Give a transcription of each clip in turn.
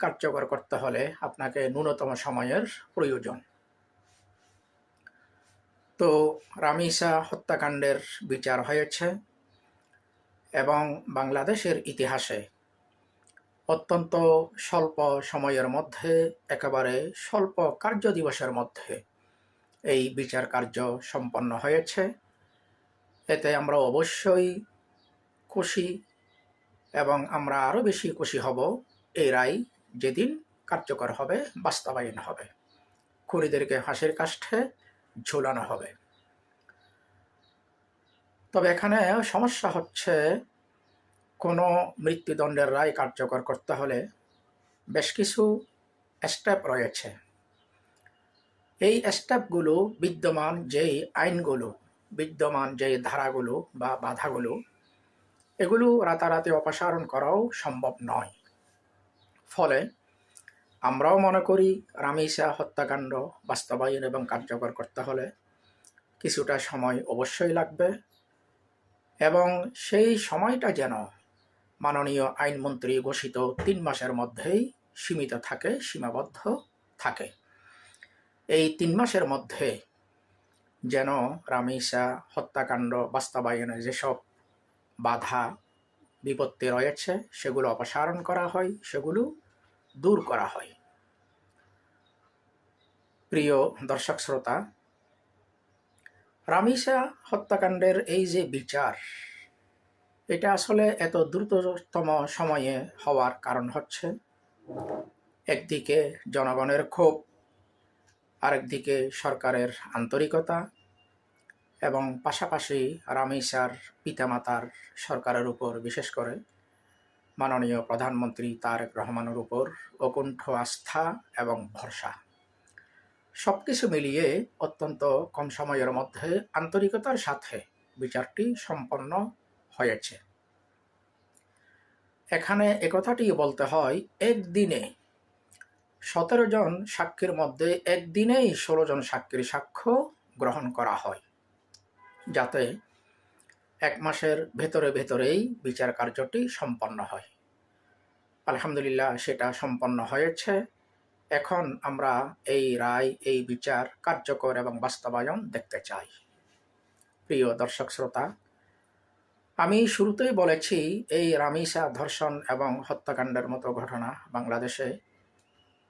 কার্যকর করতে হলে আপনাকে ন্যূনতম সময়ের প্রয়োজন। তো রামিসা হত্যাকাণ্ডের বিচার হয়েছে এবং বাংলাদেশের ইতিহাসে অত্যন্ত স্বল্প সময়ের মধ্যে, একেবারে স্বল্প কার্য দিবসের মধ্যে এই বিচার কার্য সম্পন্ন হয়েছে। এতে আমরা অবশ্যই খুশি এবং আমরা আরও বেশি খুশি হব এই রায় যেদিন কার্যকর হবে, বাস্তবায়ন হবে, খুনিদেরকে ফাঁসির কাষ্ঠে ঝুলানো হবে। তবে এখানে সমস্যা হচ্ছে, কোনো মৃত্যুদণ্ডের রায় কার্যকর করতে হলে বেশ কিছু স্টেপ রয়েছে। এই স্টেপগুলো বিদ্যমান যেই আইনগুলো, বিদ্যমান যেই ধারাগুলো বা বাধাগুলো, এগুলো রাতারাতি অপসারণ করাও সম্ভব নয়। ফলে আমরাও মনে করি রামিসা হত্যাকাণ্ড বাস্তবায়ন এবং কার্যকর করতে হলে কিছুটা সময় অবশ্যই লাগবে এবং সেই সময়টা যেন মাননীয় আইনমন্ত্রী ঘোষিত 3 মাসের মধ্যেই সীমিত থাকে, সীমাবদ্ধ থাকে। এই 3 মাসের মধ্যে যেন রামিসা হত্যাকাণ্ড বাস্তবায়নে যেসব বাধা বিপত্তি রয়েছে সেগুলো অপসারণ করা হয়, সেগুলো দূর করা হয়। প্রিয় দর্শক শ্রোতা, রামিসা হত্যাকাণ্ডের এই যে বিচার, এটা আসলে এত দ্রুততম সময়ে হওয়ার কারণ হচ্ছে একদিকে জনগণের ক্ষোভ, আরেকদিকে সরকারের আন্তরিকতা এবং পাশাপাশি রামিসার পিতামাতার সরকারের উপর, বিশেষ করে মাননীয় প্রধানমন্ত্রী তারেক রহমানের উপর অকুণ্ঠ আস্থা এবং ভরসা। সবকিছু মিলিয়ে অত্যন্ত কম সময়ের মধ্যে আন্তরিকতার সাথে বিচারটি সম্পন্ন হয়েছে। এখানে একথাটি বলতে হয়, একদিনে 17 জন সাক্ষীর মধ্যে একদিনেই 16 জন সাক্ষীর সাক্ষ্য গ্রহণ করা হয়, যাতে 1 মাসের ভেতরেই বিচার কার্যটি সম্পন্ন হয়। আলহামদুলিল্লাহ, সেটা সম্পন্ন হয়েছে। এখন আমরা এই রায়, এই বিচার কার্যকর এবং বাস্তবায়ন দেখতে চাই। প্রিয় দর্শক শ্রোতা, আমি শুরুতেই বলেছি এই রামিসা ধর্ষণ এবং হত্যাকাণ্ডের মতো ঘটনা বাংলাদেশে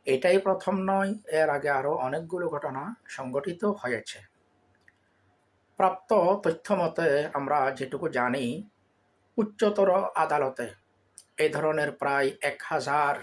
এটাই প্রথম নয়, এর আগে আরও অনেকগুলো ঘটনা সংঘটিত হয়েছে। প্রাপ্ত তথ্য মতে আমরা যেটুকু জানি, উচ্চতর আদালতে এই ধরনের প্রায় 1000